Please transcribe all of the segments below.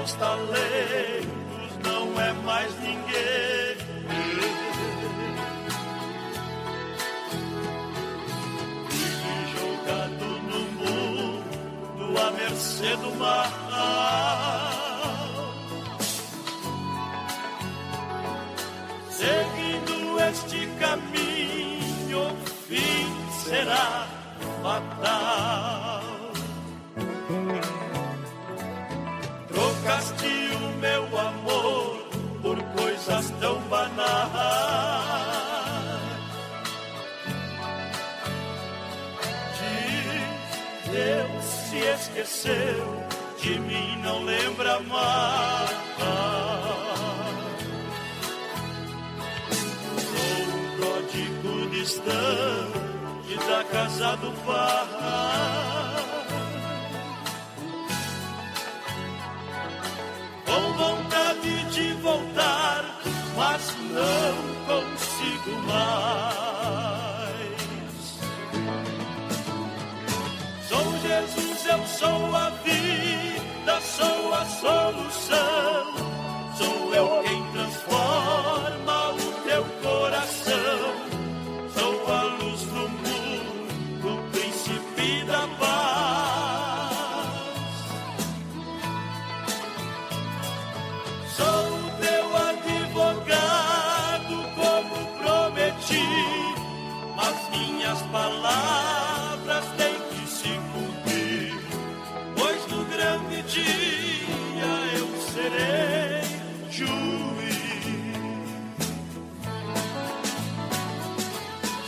meus talentos não é mais ninguém. Vive jogado no mundo à mercê do mal. Seguindo este caminho, o fim será fatal. Trocaste o meu amor por coisas tão banais. Diz, Deus se esqueceu, de mim não lembra mais. Sou um pródigo distante da casa do Pai. Com vontade de voltar, mas não consigo mais. Sou Jesus, eu sou a vida, sou a solução. Sou eu quem transforma o teu coração. Sou a luz do mundo, o príncipe da paz. Sou o teu advogado, como prometi, mas minhas palavras têm que se cumprir, pois no grande dia eu serei juiz.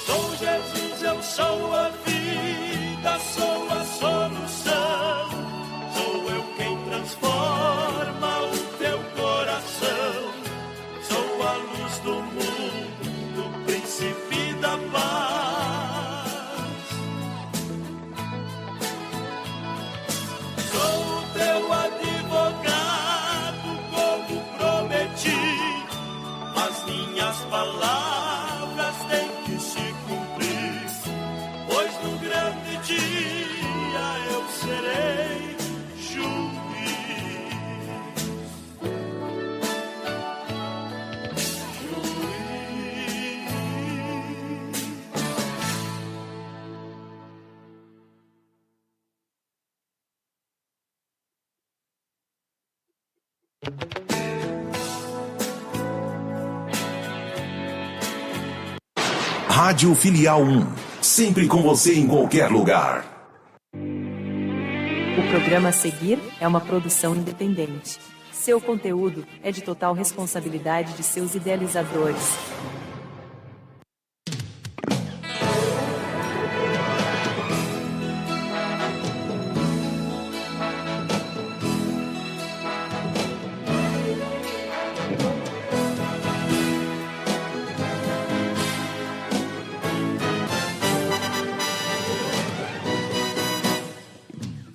Sou Jesus, eu sou a vida, sou a solução. Sou eu quem transforma o teu coração. Sou a luz do mundo, o príncipe da paz. Sou o teu advogado, como prometi, as minhas palavras têm que se cumprir, pois no grande dia eu serei juiz. Rádio Filial 1, sempre com você em qualquer lugar. O programa a seguir é uma produção independente. Seu conteúdo é de total responsabilidade de seus idealizadores.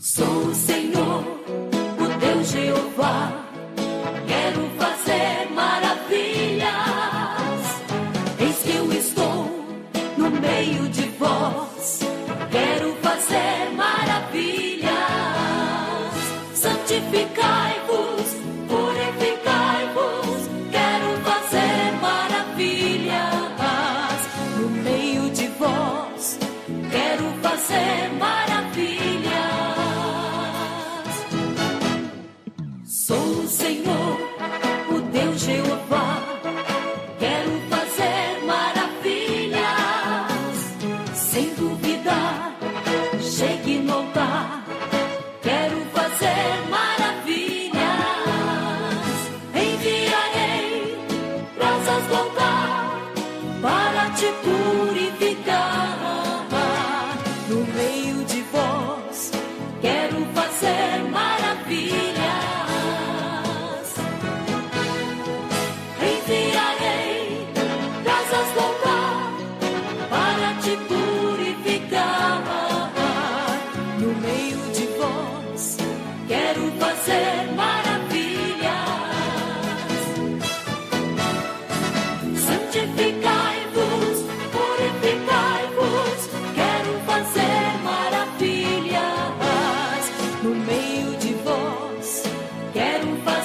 Sou o Senhor, o Deus Jeová, quero fazer maravilhas. Eis que eu estou no meio de vós, quero fazer maravilhas. Santificai-vos, purificai-vos, quero fazer maravilhas. No meio de vós, quero fazer maravilhas. Sou o Senhor, o Deus Jeová, quero fazer maravilhas. Sem duvidar, chegue no altar, quero fazer maravilhas. Enviarei brasas do altar para te purificar. No meio de vós, quero fazer maravilhas. Enviarei brasas do altar para te purificar. No meio de vós, quero fazer maravilhas. Santificai-vos, purificai-vos, quero fazer maravilhas. No meio de vós, quero fazer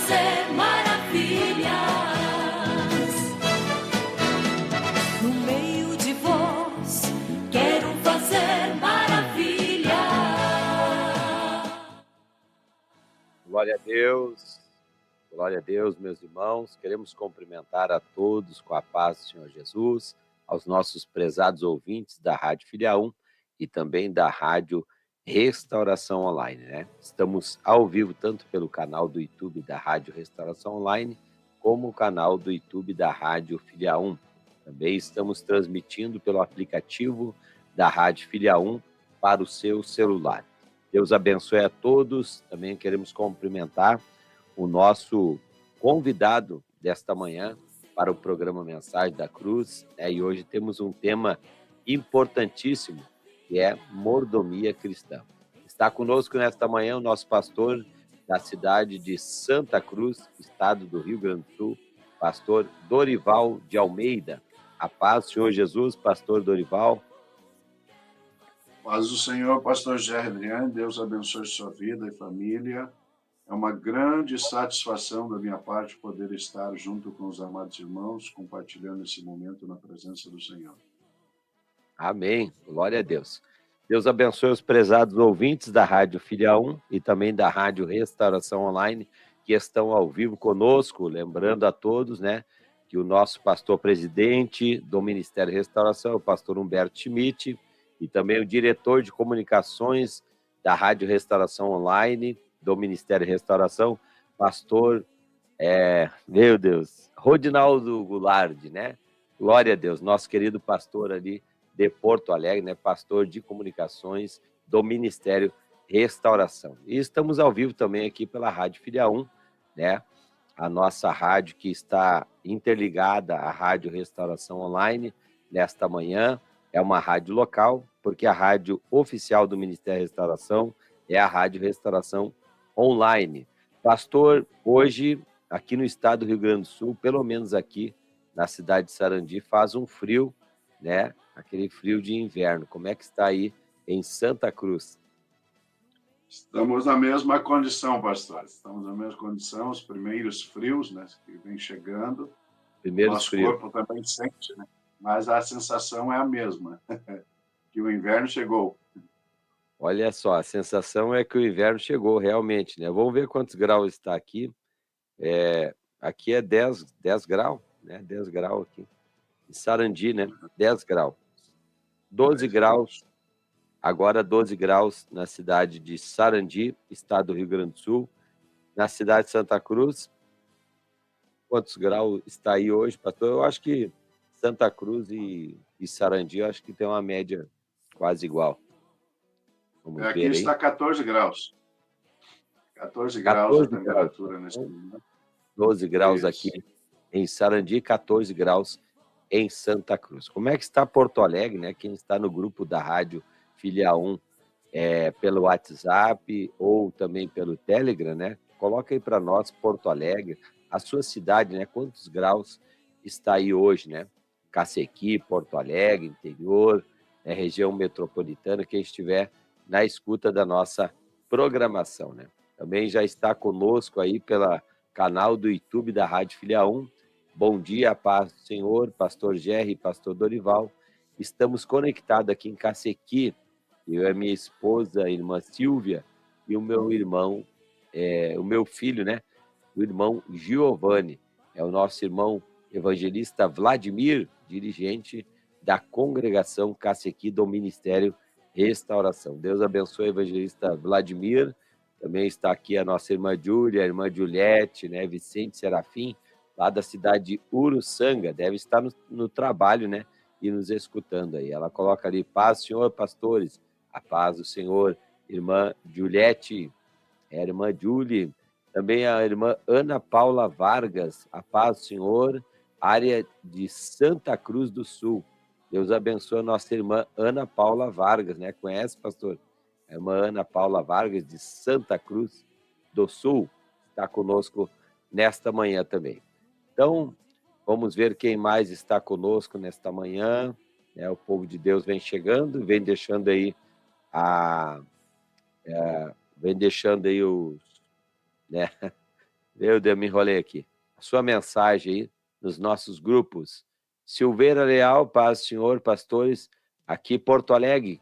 Glória a Deus, meus irmãos. Queremos cumprimentar a todos com a paz do Senhor Jesus, aos nossos prezados ouvintes da Rádio Filha 1 e também da Rádio Restauração Online, né? Estamos ao vivo tanto pelo canal do YouTube da Rádio Restauração Online, como o canal do YouTube da Rádio Filha 1. Também estamos transmitindo pelo aplicativo da Rádio Filha 1 para o seu celular. Deus abençoe a todos. Também queremos cumprimentar o nosso convidado desta manhã para o programa Mensagem da Cruz, né? E hoje temos um tema importantíssimo, que é mordomia cristã. Está conosco nesta manhã o nosso pastor da cidade de Santa Cruz, estado do Rio Grande do Sul, pastor Dorival de Almeida. A paz do Senhor Jesus, pastor Dorival. Paz do Senhor, pastor Gerry Adriane, Deus abençoe sua vida e família. É uma grande satisfação da minha parte poder estar junto com os amados irmãos, compartilhando esse momento na presença do Senhor. Amém. Glória a Deus. Deus abençoe os prezados ouvintes da Rádio Filha 1 e também da Rádio Restauração Online, que estão ao vivo conosco. Lembrando a todos, né, que o nosso pastor presidente do Ministério Restauração, o pastor Humberto Schmidt, e também o diretor de comunicações da Rádio Restauração Online, do Ministério Restauração, pastor, meu Deus, Rodinaldo Goulart, né? Glória a Deus, nosso querido pastor ali de Porto Alegre, né? Pastor de comunicações do Ministério Restauração. E estamos ao vivo também aqui pela Rádio Filha 1, né? A nossa rádio que está interligada à Rádio Restauração Online nesta manhã. É uma rádio local, porque a rádio oficial do Ministério Restauração é a Rádio Restauração Online. Pastor, hoje, aqui no estado do Rio Grande do Sul, pelo menos aqui na cidade de Sarandi, faz um frio, né? Aquele frio de inverno. Como é que está aí em Santa Cruz? Estamos na mesma condição, pastor. Estamos na mesma condição, os primeiros frios, né, que vem chegando. Nosso corpo também sente, né? Mas a sensação é a mesma, que o inverno chegou. Olha só, a sensação é que o inverno chegou, realmente, né? Vamos ver quantos graus está aqui. Aqui é 10 graus, né? 10 graus aqui. Em Sarandi, né? 10 graus. 12 graus, agora 12 graus na cidade de Sarandi, estado do Rio Grande do Sul. Na cidade de Santa Cruz, quantos graus está aí hoje, pastor? Eu acho que Santa Cruz e Sarandi, eu acho que tem uma média quase igual. Aqui está 14 graus. 14 graus a temperatura nesse momento. 12 graus aqui em Sarandi, 14 graus em Santa Cruz. Como é que está Porto Alegre, né? Quem está no grupo da Rádio Filha 1 pelo WhatsApp ou também pelo Telegram, né? Coloca aí para nós, Porto Alegre, a sua cidade, né? Quantos graus está aí hoje, né? Cacequi, Porto Alegre, interior, região metropolitana, quem estiver na escuta da nossa programação, né? Também já está conosco aí pelo canal do YouTube da Rádio Filha 1. Bom dia, a paz do Senhor, pastor Gerry e pastor Dorival. Estamos conectados aqui em Cacequi, eu e a minha esposa, a irmã Silvia, e o meu irmão, o meu filho, né? O irmão Giovanni, é o nosso irmão evangelista Vladimir, dirigente da congregação Cacequi do Ministério Restauração. Deus abençoe o evangelista Vladimir. Também está aqui a nossa irmã Júlia, a irmã Juliette, né? Vicente Serafim, lá da cidade de Uruçanga. Deve estar no trabalho, né? E nos escutando aí. Ela coloca ali, paz, Senhor, pastores. A paz do Senhor, irmã Juliette, a irmã Julie. Também a irmã Ana Paula Vargas, a paz do Senhor, área de Santa Cruz do Sul. Deus abençoe a nossa irmã Ana Paula Vargas, né? Conhece, pastor? A irmã Ana Paula Vargas, de Santa Cruz do Sul, está conosco nesta manhã também. Então, vamos ver quem mais está conosco nesta manhã. O povo de Deus vem chegando, vem deixando aí os... né? Meu Deus, me enrolei aqui. A sua mensagem aí nos nossos grupos. Silveira Leal, paz, Senhor, pastores, aqui Porto Alegre,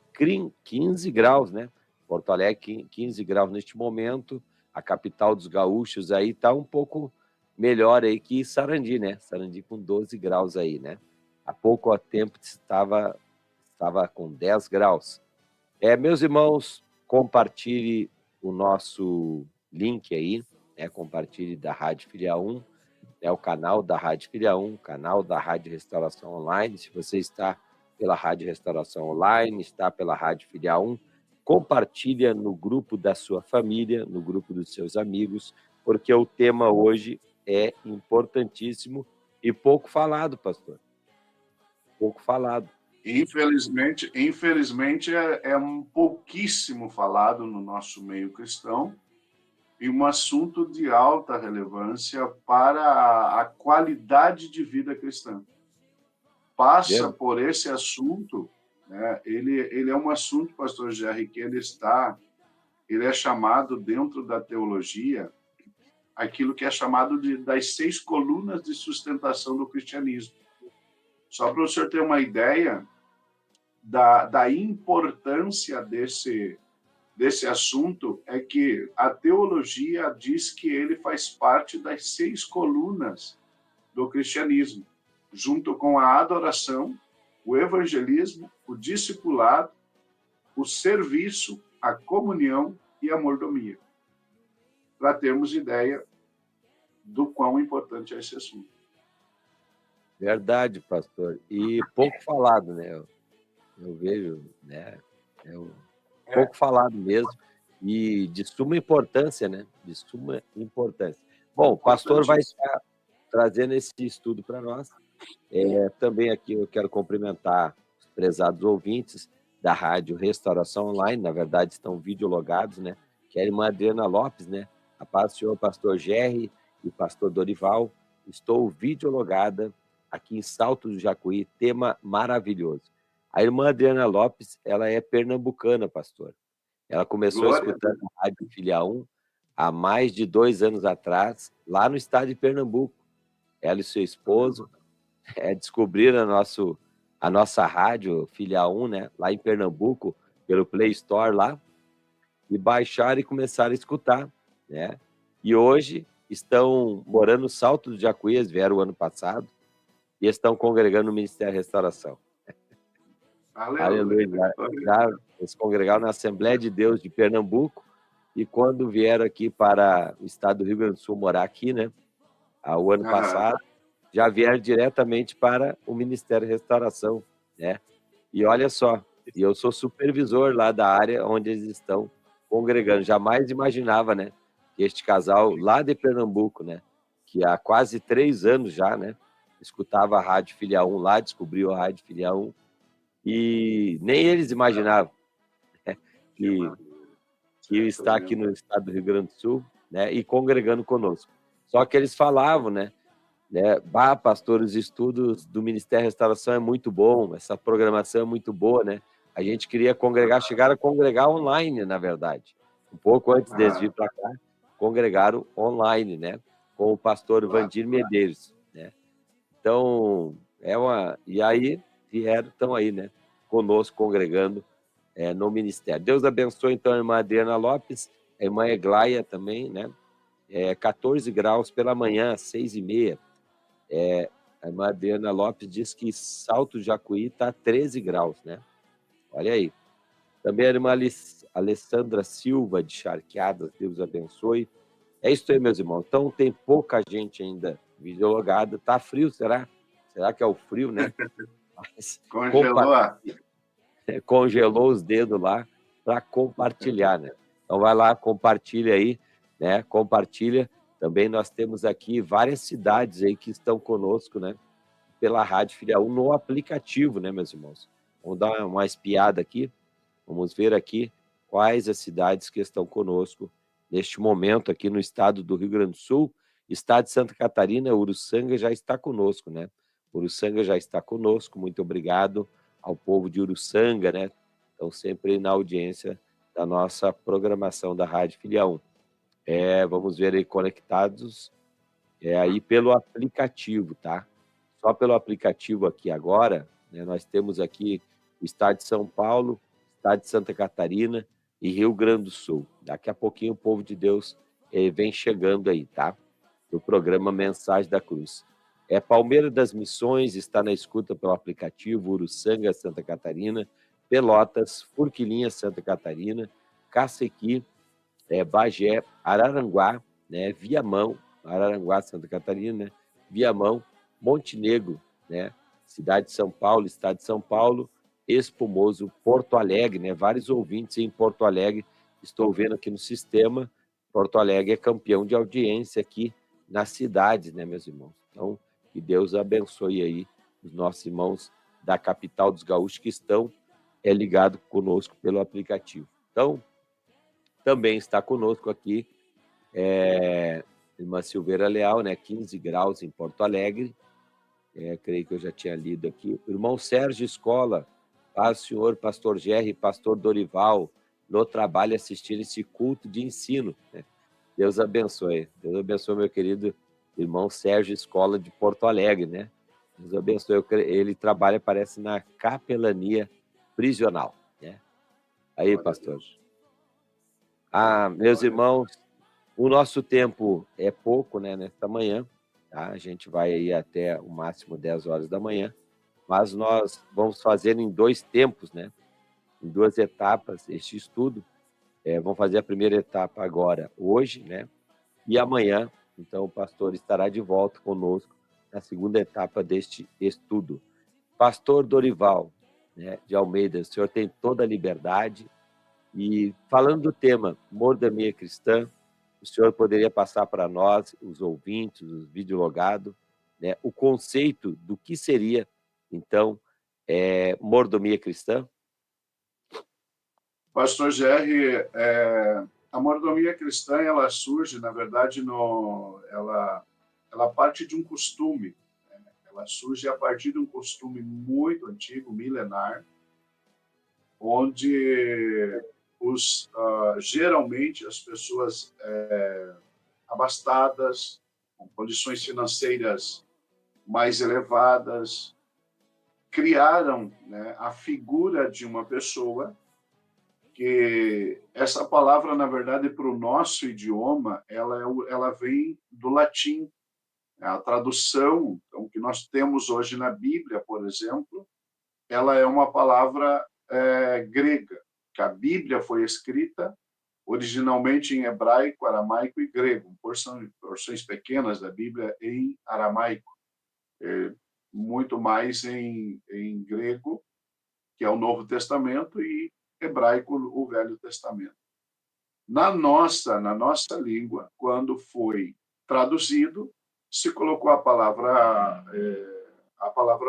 15 graus, né? Porto Alegre, 15 graus neste momento, a capital dos gaúchos aí está um pouco melhor aí que Sarandi, né? Sarandi com 12 graus aí, né? Há pouco tempo estava com 10 graus. Meus irmãos, compartilhe o nosso link aí, né? Compartilhe da Rádio Filial 1, o canal da Rádio Filial 1, canal da Rádio Restauração Online. Se você está pela Rádio Restauração Online, está pela Rádio Filial 1, compartilha no grupo da sua família, no grupo dos seus amigos, porque o tema hoje é importantíssimo e pouco falado, pastor. Pouco falado. Infelizmente é um pouquíssimo falado no nosso meio cristão e um assunto de alta relevância para a qualidade de vida cristã. Passa por esse assunto, né? Ele é um assunto, pastor Jerry, que ele é chamado dentro da teologia aquilo que é chamado das 6 colunas de sustentação do cristianismo. Só para o senhor ter uma ideia da importância desse assunto, é que a teologia diz que ele faz parte das 6 colunas do cristianismo, junto com a adoração, o evangelismo, o discipulado, o serviço, a comunhão e a mordomia. Para termos ideia do quão importante é esse assunto. Verdade, pastor. E pouco falado, né? Eu vejo, né? Pouco falado mesmo. E de suma importância, né? De suma importância. Bom, o pastor vai estar trazendo esse estudo para nós. Também aqui eu quero cumprimentar os prezados ouvintes da Rádio Restauração Online, na verdade estão videologados, né? Que é a irmã Adriana Lopes, né? A paz do senhor pastor Jerry e o pastor Dorival. Estou videologada aqui em Salto do Jacuí, tema maravilhoso. A irmã Adriana Lopes, ela é pernambucana, pastor. Ela começou escutando a Rádio Filial 1 há mais de 2 anos atrás, lá no estado de Pernambuco. Ela e seu esposo descobriram a nossa rádio Filial 1, né, lá em Pernambuco, pelo Play Store lá, e baixaram e começaram a escutar, né? E hoje estão morando no Salto do Jacuí, vieram o ano passado, e estão congregando no Ministério da Restauração. Aleluia. Eles congregaram na Assembleia de Deus de Pernambuco, e quando vieram aqui para o estado do Rio Grande do Sul morar aqui, né, o ano passado, já vieram diretamente para o Ministério da Restauração, né? E olha só, eu sou supervisor lá da área onde eles estão congregando. Jamais imaginava, né, que este casal lá de Pernambuco, né, que há quase 3 anos já, né, escutava a Rádio Filial 1 lá, descobriu a Rádio Filial 1, e nem eles imaginavam, né, que está aqui no estado do Rio Grande do Sul, né, e congregando conosco. Só que eles falavam, né, pastor, os estudos do Ministério da Restauração é muito bom, essa programação é muito boa, né? A gente queria congregar, chegaram a congregar online, na verdade. Um pouco antes deles vir para cá, congregaram online, né? Com o pastor Vandir Medeiros, né? Então, e aí estão aí, né? Conosco, congregando no ministério. Deus abençoe, então, a irmã Adriana Lopes, a irmã Eglaia também, né? 14 graus pela manhã, 6h30. A irmã Adriana Lopes diz que Salto do Jacuí está 13 graus, né? Olha aí. Também a irmã Alessandra Silva, de Charqueadas, Deus abençoe. É isso aí, meus irmãos. Então, tem pouca gente ainda videologada. Tá frio, será? Será que é o frio, né? Mas, congelou os dedos lá para compartilhar, né? Então, vai lá, compartilha aí, né? Compartilha. Também nós temos aqui várias cidades aí que estão conosco, né? Pela Rádio Filial 1 no aplicativo, né, meus irmãos? Vamos dar uma espiada aqui. Vamos ver aqui quais as cidades que estão conosco neste momento aqui no estado do Rio Grande do Sul. Estado de Santa Catarina, Uruçanga já está conosco, né? Uruçanga já está conosco. Muito obrigado ao povo de Uruçanga, né? Estão sempre na audiência da nossa programação da Rádio Filial 1. Vamos ver aí conectados aí pelo aplicativo, tá? Só pelo aplicativo aqui agora, né, nós temos aqui o estado de São Paulo, estado de Santa Catarina e Rio Grande do Sul. Daqui a pouquinho o povo de Deus vem chegando aí, tá? Do programa Mensagem da Cruz. Palmeira das Missões está na escuta pelo aplicativo, Uruçanga, Santa Catarina, Pelotas, Furquilinha, Santa Catarina, Cacequi, Bagé, Araranguá, né, Viamão, Araranguá, Santa Catarina, né, Viamão, Montenegro, né, cidade de São Paulo, estado de São Paulo, Espumoso, Porto Alegre, né, vários ouvintes em Porto Alegre, estou vendo aqui no sistema. Porto Alegre é campeão de audiência aqui na cidade, né, meus irmãos? Então, que Deus abençoe aí os nossos irmãos da capital dos gaúchos que estão ligados conosco pelo aplicativo. Então, também está conosco aqui irmã Silveira Leal, né, 15 graus em Porto Alegre. Creio que eu já tinha lido aqui. O irmão Sérgio Escola, paz, senhor pastor Gerry e pastor Dorival, no trabalho assistir esse culto de ensino. Né? Deus abençoe. Deus abençoe, meu querido irmão Sérgio Escola de Porto Alegre, né? Deus abençoe. Ele trabalha, parece, na capelania prisional, né? Aí, pastor. Meus irmãos, o nosso tempo é pouco, né, nesta manhã, tá? A gente vai aí até o máximo 10 horas da manhã, mas nós vamos fazer em 2 tempos, né? Em 2 etapas este estudo. Vamos fazer a primeira etapa agora, hoje, né? E amanhã, então, o pastor estará de volta conosco na segunda etapa deste estudo. Pastor Dorival, né, de Almeida, o senhor tem toda a liberdade. E falando do tema mordomia cristã, o senhor poderia passar para nós, os ouvintes, os videologados, né, o conceito do que seria, então, mordomia cristã? Pastor Gerry, a mordomia cristã, ela surge, na verdade, ela parte de um costume. Né? Ela surge a partir de um costume muito antigo, milenar, onde geralmente as pessoas abastadas, com condições financeiras mais elevadas, criaram, né, a figura de uma pessoa que essa palavra, na verdade, para o nosso idioma, ela vem do latim. A tradução, então, que nós temos hoje na Bíblia, por exemplo, ela é uma palavra grega, que a Bíblia foi escrita originalmente em hebraico, aramaico e grego, porções pequenas da Bíblia em aramaico, muito mais em grego, que é o Novo Testamento, e hebraico, o Velho Testamento. Na nossa língua, quando foi traduzido, se colocou a palavra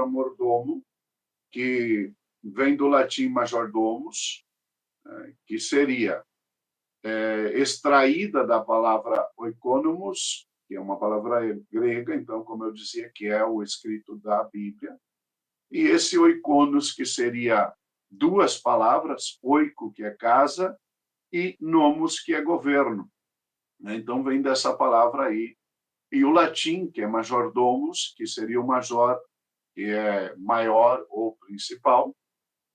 mordomo, que vem do latim majordomus, que seria extraída da palavra oikonomos, que é uma palavra grega, então, como eu dizia, que é o escrito da Bíblia. E esse oikonos, que seria 2 palavras, oiko, que é casa, e nomos, que é governo. Então, vem dessa palavra aí. E o latim, que é majordomus, que seria o major, que é maior ou principal,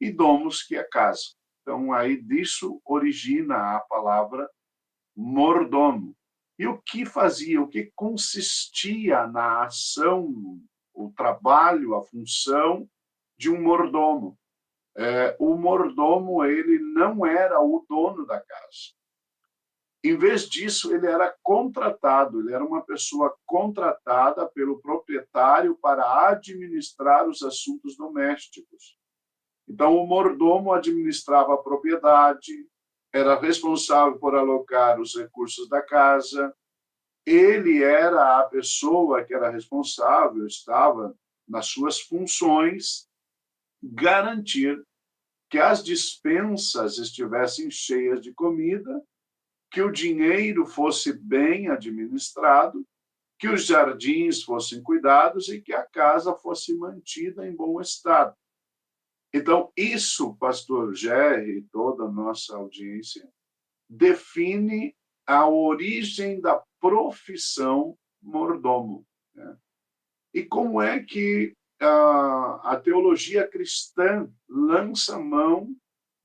e domus, que é casa. Então, aí disso origina a palavra mordomo. E o que fazia, o que consistia na ação, o trabalho, a função de um mordomo? O mordomo, ele não era o dono da casa. Em vez disso, ele era contratado, ele era uma pessoa contratada pelo proprietário para administrar os assuntos domésticos. Então, o mordomo administrava a propriedade, era responsável por alocar os recursos da casa, ele era a pessoa que era responsável, estava nas suas funções, garantir que as despensas estivessem cheias de comida, que o dinheiro fosse bem administrado, que os jardins fossem cuidados e que a casa fosse mantida em bom estado. Então, isso, pastor Gerry e toda a nossa audiência, define a origem da profissão mordomo. Né? E como é que a teologia cristã lança mão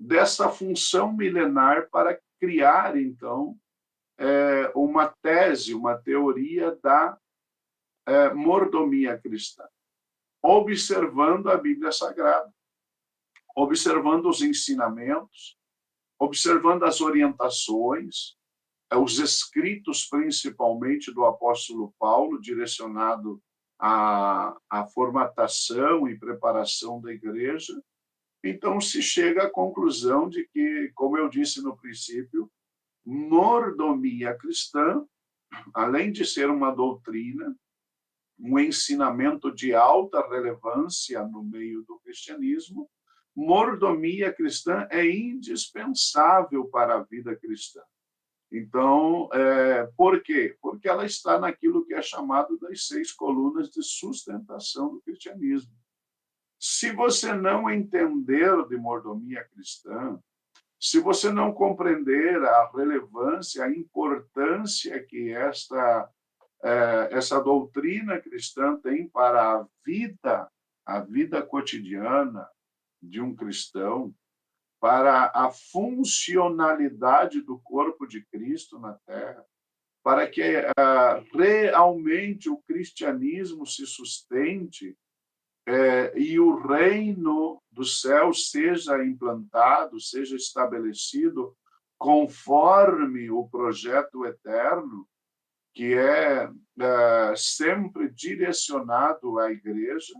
dessa função milenar para criar, então, uma tese, uma teoria da mordomia cristã, observando a Bíblia Sagrada, observando os ensinamentos, observando as orientações, os escritos, principalmente do apóstolo Paulo, direcionado à formatação e preparação da igreja. Então, se chega à conclusão de que, como eu disse no princípio, mordomia cristã, além de ser uma doutrina, um ensinamento de alta relevância no meio do cristianismo, mordomia cristã é indispensável para a vida cristã. Então, por quê? Porque ela está naquilo que é chamado das 6 colunas de sustentação do cristianismo. Se você não entender de mordomia cristã, se você não compreender a relevância, a importância que essa doutrina cristã tem para a vida cotidiana de um cristão, para a funcionalidade do corpo de Cristo na Terra, para que realmente o cristianismo se sustente e o reino dos céus seja implantado, seja estabelecido conforme o projeto eterno, que é sempre direcionado à igreja.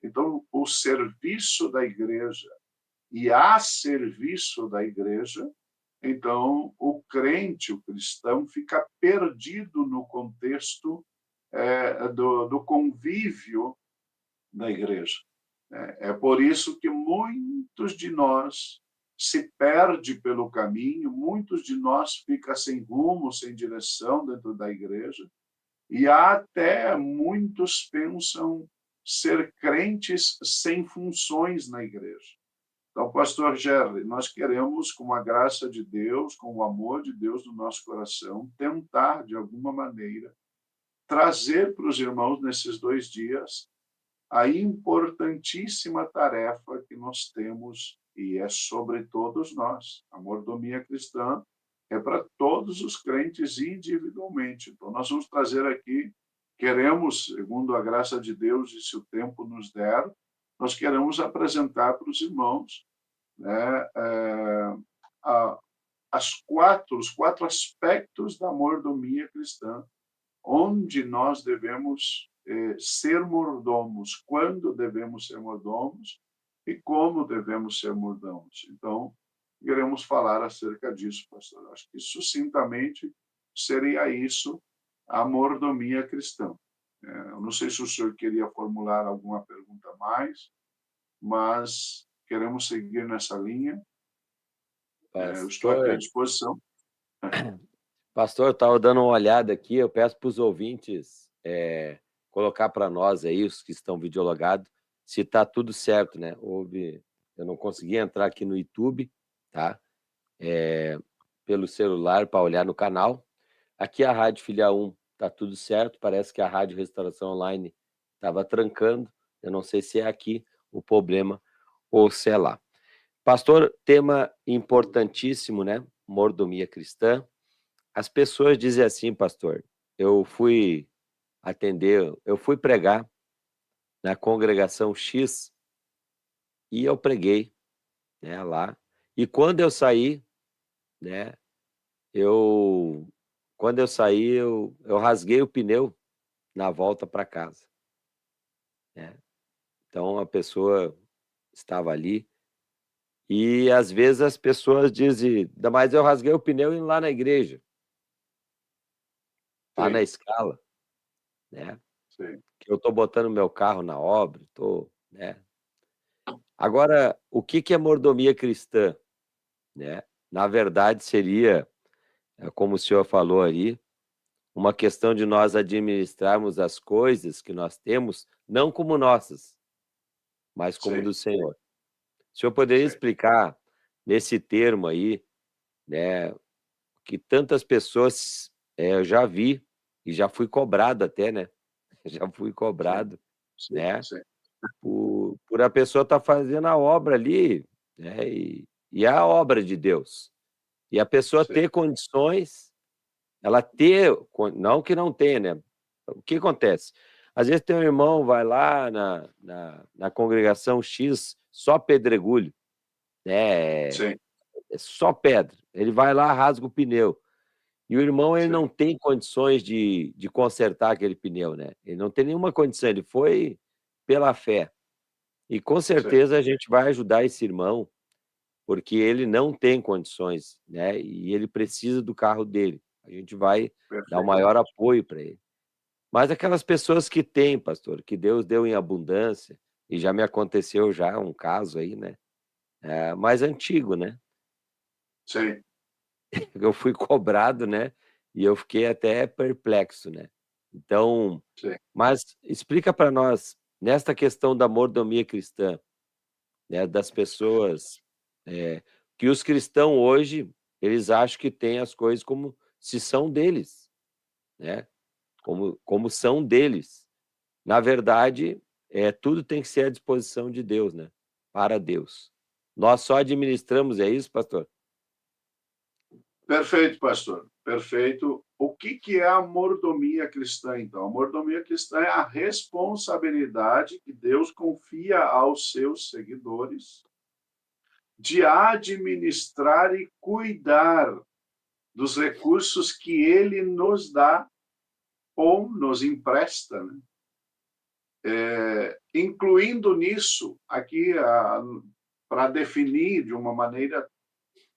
Então, o serviço da igreja e a serviço da igreja, então o crente, o cristão, fica perdido no contexto do convívio da igreja. É por isso que muitos de nós se perdem pelo caminho, muitos de nós ficam sem rumo, sem direção dentro da igreja, e até muitos pensam ser crentes sem funções na igreja. Então, pastor Gerry, nós queremos, com a graça de Deus, com o amor de Deus no nosso coração, tentar, de alguma maneira, trazer para os irmãos, nesses 2 dias, a importantíssima tarefa que nós temos, e é sobre todos nós. A mordomia cristã é para todos os crentes individualmente. Então, nós vamos trazer aqui, queremos, segundo a graça de Deus, e se o tempo nos der, nós queremos apresentar para os irmãos, né, os 4 aspectos da mordomia cristã, onde nós devemos ser mordomos, quando devemos ser mordomos e como devemos ser mordomos. Então, queremos falar acerca disso, pastor. Acho que, sucintamente, seria isso a mordomia cristã. Eu não sei se o senhor queria formular alguma pergunta a mais, mas queremos seguir nessa linha. Eu estou aqui à disposição. Pastor, eu estava dando uma olhada aqui, eu peço para os ouvintes colocar para nós aí, os que estão videologados, se está tudo certo, né? Eu não consegui entrar aqui no YouTube, tá? Pelo celular para olhar no canal. Aqui a Rádio Filial 1 está tudo certo, parece que a Rádio Restauração Online estava trancando, eu não sei se é aqui o problema ou se é lá. Pastor, tema importantíssimo, né? Mordomia cristã. As pessoas dizem assim, pastor, eu fui pregar na congregação X e eu preguei, né, lá. E quando eu saí, né, eu rasguei o pneu na volta para casa, né? Então a pessoa estava ali e às vezes as pessoas dizem, mas eu rasguei o pneu indo lá na igreja, lá na escala, né? Sim. Que eu estou botando meu carro na obra, né? Agora, o que é mordomia cristã, né? Na verdade, seria, como o senhor falou aí, uma questão de nós administrarmos as coisas que nós temos, não como nossas, mas como do Senhor. O senhor poderia explicar nesse termo aí, né, que tantas pessoas eu já vi e já fui cobrado até, né? Já fui cobrado, né? Por a pessoa estar fazendo a obra ali, né? E a obra de Deus. E a pessoa ter condições ela ter, não que não tenha, né? O que acontece? Às vezes tem um irmão, vai lá na congregação X, só pedregulho, né? Sim. É só pedra. Ele vai lá, rasga o pneu. E o irmão, ele Sim. não tem condições de consertar aquele pneu, né? Ele não tem nenhuma condição, ele foi pela fé. E com certeza a gente vai ajudar esse irmão, porque ele não tem condições, né? E ele precisa do carro dele. A gente vai dar o maior apoio para ele. Mas aquelas pessoas que têm, pastor, que Deus deu em abundância, e já me aconteceu já um caso aí, né? Mais antigo, né? Sim. Eu fui cobrado, né? E eu fiquei até perplexo, né? Então, Sim. mas explica para nós, nesta questão da mordomia cristã, né, das pessoas, que os cristãos hoje, eles acham que têm as coisas como se são deles, né? Como são deles. Na verdade, tudo tem que ser à disposição de Deus, né? Para Deus. Nós só administramos, é isso, pastor? Perfeito, pastor. Perfeito. O que é a mordomia cristã, então? A mordomia cristã é a responsabilidade que Deus confia aos seus seguidores de administrar e cuidar dos recursos que ele nos dá ou nos empresta, né? Incluindo nisso, aqui, para definir de uma maneira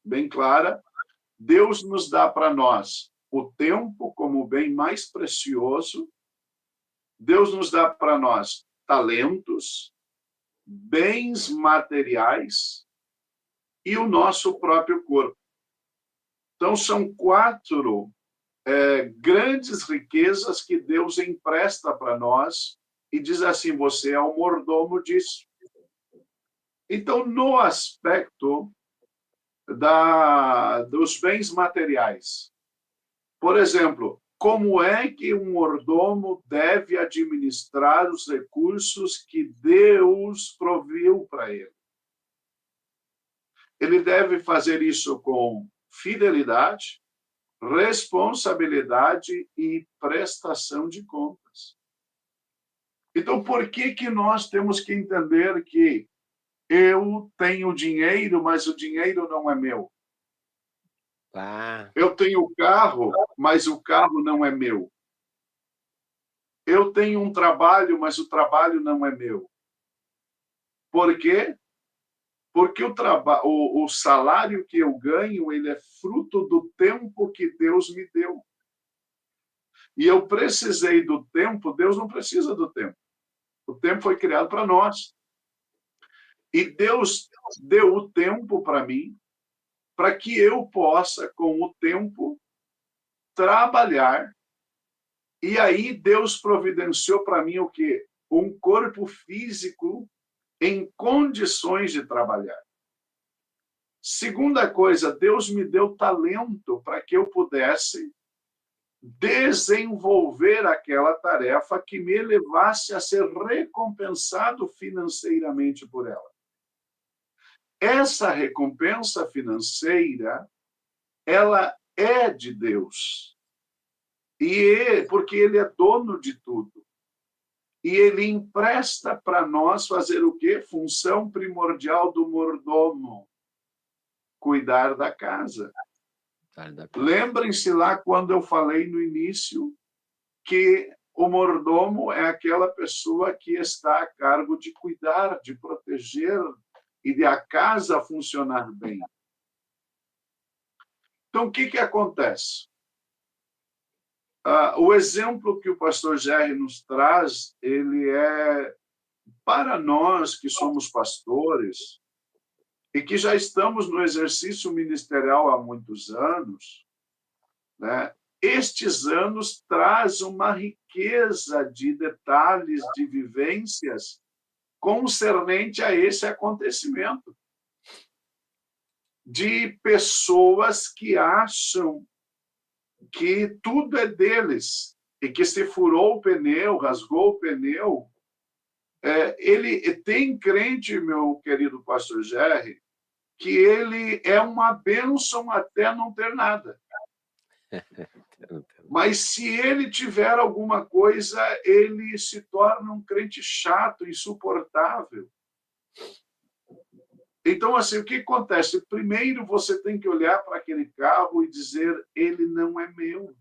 bem clara, Deus nos dá para nós o tempo como o bem mais precioso, Deus nos dá para nós talentos, bens materiais e o nosso próprio corpo. Então, são 4 grandes riquezas que Deus empresta para nós e diz assim, você é o mordomo disso. Então, no aspecto dos bens materiais, por exemplo, como é que um mordomo deve administrar os recursos que Deus proviu para ele? Ele deve fazer isso com fidelidade, responsabilidade e prestação de contas. Então, por que nós temos que entender que eu tenho dinheiro, mas o dinheiro não é meu? Eu tenho o carro, mas o carro não é meu. Eu tenho um trabalho, mas o trabalho não é meu. Por quê? Porque o salário que eu ganho, ele é fruto do tempo que Deus me deu. E eu precisei do tempo, Deus não precisa do tempo. O tempo foi criado para nós. E Deus deu o tempo para mim, para que eu possa, com o tempo, trabalhar. E aí Deus providenciou para mim o quê? Um corpo físico em condições de trabalhar. Segunda coisa, Deus me deu talento para que eu pudesse desenvolver aquela tarefa que me levasse a ser recompensado financeiramente por ela. Essa recompensa financeira, ela é de Deus. Porque ele é dono de tudo. E ele empresta para nós fazer o quê? Função primordial do mordomo. Cuidar da casa. Lembrem-se lá quando eu falei no início que o mordomo é aquela pessoa que está a cargo de cuidar, de proteger e de a casa funcionar bem. Então, o que acontece? O exemplo que o pastor Jerry nos traz, ele é para nós que somos pastores e que já estamos no exercício ministerial há muitos anos, né? Estes anos trazem uma riqueza de detalhes, de vivências concernente a esse acontecimento. De pessoas que acham que tudo é deles e que se furou o pneu, rasgou o pneu. Ele tem crente, meu querido pastor Jerry, que ele é uma bênção até não ter nada. Mas se ele tiver alguma coisa, ele se torna um crente chato, insuportável. Então, assim, o que acontece? Primeiro, você tem que olhar para aquele carro e dizer, ele não é meu.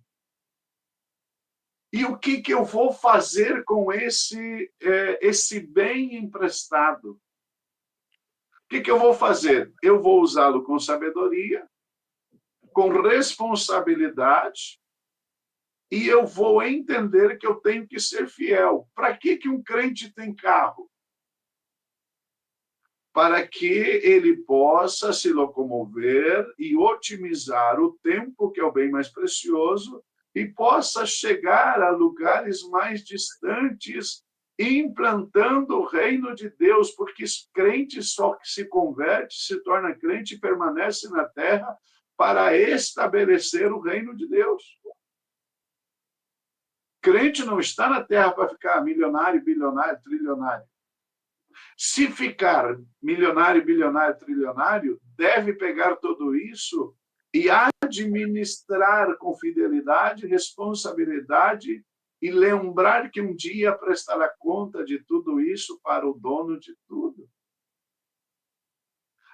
E o que eu vou fazer com esse bem emprestado? O que eu vou fazer? Eu vou usá-lo com sabedoria, com responsabilidade, e eu vou entender que eu tenho que ser fiel. Para que um crente tem carro? Para que ele possa se locomover e otimizar o tempo, que é o bem mais precioso, e possa chegar a lugares mais distantes, implantando o reino de Deus, porque crente só que se converte, se torna crente e permanece na terra para estabelecer o reino de Deus. Crente não está na terra para ficar milionário, bilionário, trilionário. Se ficar milionário, bilionário, trilionário, deve pegar tudo isso e administrar com fidelidade, responsabilidade e lembrar que um dia prestará conta de tudo isso para o dono de tudo.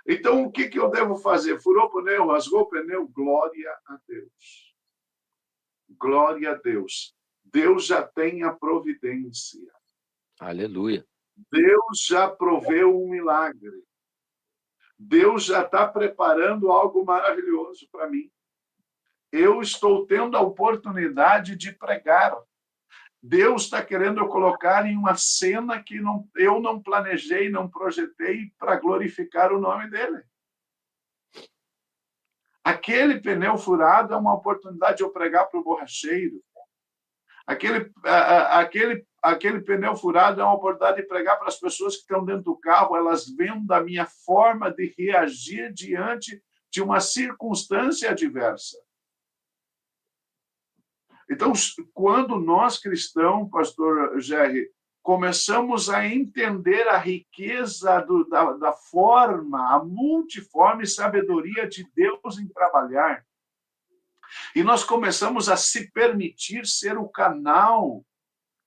Então, o que eu devo fazer? Furou o pneu, rasgou o pneu? Glória a Deus. Glória a Deus. Deus já tem a providência. Aleluia. Deus já proveu um milagre. Deus já está preparando algo maravilhoso para mim. Eu estou tendo a oportunidade de pregar. Deus está querendo eu colocar em uma cena que eu não planejei, não projetei para glorificar o nome dele. Aquele pneu furado é uma oportunidade de eu pregar para o borracheiro. Aquele pneu furado é uma oportunidade de pregar para as pessoas que estão dentro do carro, elas vendo da minha forma de reagir diante de uma circunstância adversa. Então, quando nós cristãos, pastor Jerry, começamos a entender a riqueza da forma, a multiforme sabedoria de Deus em trabalhar, e nós começamos a se permitir ser o canal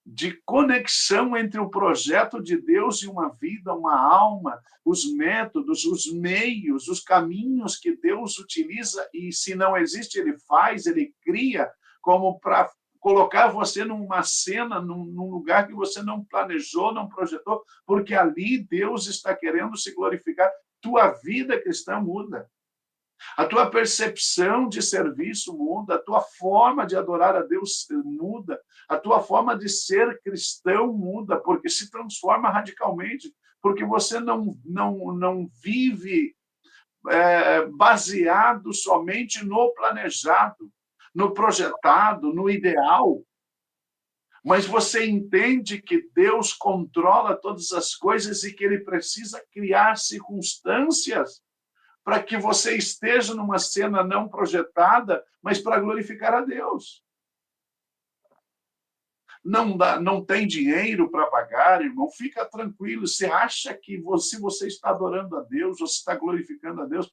de conexão entre o projeto de Deus e uma vida, uma alma, os métodos, os meios, os caminhos que Deus utiliza, e se não existe, ele faz, ele cria, como para colocar você numa cena, num lugar que você não planejou, não projetou, porque ali Deus está querendo se glorificar. Tua vida cristã muda. A tua percepção de serviço muda, a tua forma de adorar a Deus muda, a tua forma de ser cristão muda, porque se transforma radicalmente, porque você não vive baseado somente no planejado, no projetado, no ideal, mas você entende que Deus controla todas as coisas e que Ele precisa criar circunstâncias para que você esteja numa cena não projetada, mas para glorificar a Deus. Não tem dinheiro para pagar, irmão, fica tranquilo. Você acha que se você está adorando a Deus, você está glorificando a Deus,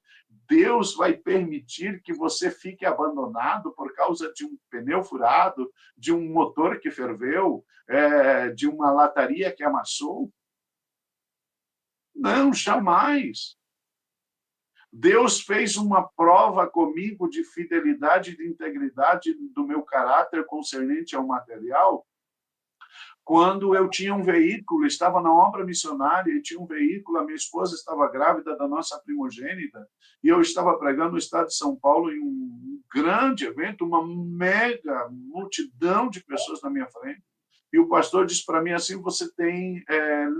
Deus vai permitir que você fique abandonado por causa de um pneu furado, de um motor que ferveu, de uma lataria que amassou? Não, jamais. Deus fez uma prova comigo de fidelidade e de integridade do meu caráter concernente ao material, quando eu tinha um veículo, estava na obra missionária e tinha um veículo, a minha esposa estava grávida da nossa primogênita, e eu estava pregando no estado de São Paulo em um grande evento, uma mega multidão de pessoas na minha frente, e o pastor disse para mim assim: você tem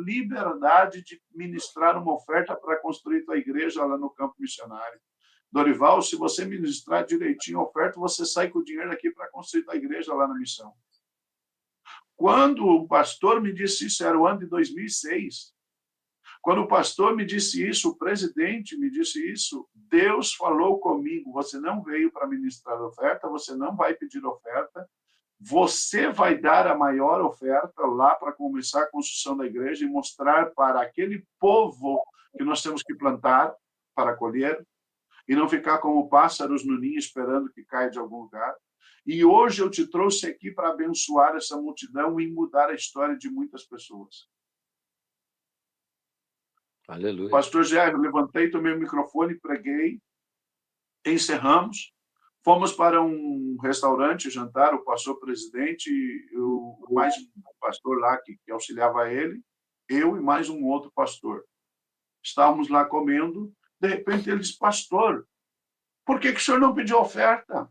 liberdade de ministrar uma oferta para construir tua igreja lá no campo missionário. Dorival, se você ministrar direitinho a oferta, você sai com o dinheiro aqui para construir tua igreja lá na missão. Quando o pastor me disse isso, era o ano de 2006. Quando o pastor me disse isso, o presidente me disse isso, Deus falou comigo: você não veio para ministrar oferta, você não vai pedir oferta, você vai dar a maior oferta lá para começar a construção da igreja e mostrar para aquele povo que nós temos que plantar para colher, e não ficar como pássaros no ninho esperando que caia de algum lugar. E hoje eu te trouxe aqui para abençoar essa multidão e mudar a história de muitas pessoas. Aleluia. Pastor Jair, levantei, tomei o microfone, preguei, encerramos, fomos para um restaurante jantar, o pastor presidente, mais um pastor lá que auxiliava ele, eu e mais um outro pastor. Estávamos lá comendo, de repente ele disse, pastor, por que o senhor não pediu oferta?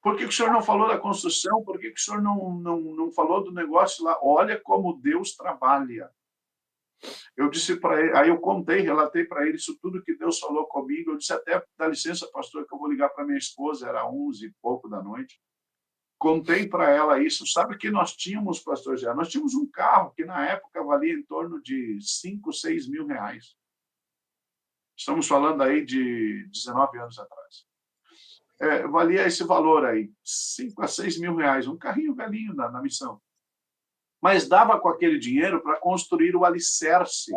Por que o senhor não falou da construção? Por que o senhor não falou do negócio lá? Olha como Deus trabalha. Eu disse para ele, aí eu contei, relatei para ele isso tudo que Deus falou comigo. Eu disse até, dá licença, pastor, que eu vou ligar para minha esposa, era 11 e pouco da noite. Contei para ela isso. Sabe que nós tínhamos, pastor Jair? Nós tínhamos um carro que na época valia em torno de 5, 6 mil reais. Estamos falando aí de 19 anos atrás. Valia esse valor aí, 5 a 6 mil reais, um carrinho velhinho na missão. Mas dava com aquele dinheiro para construir o alicerce.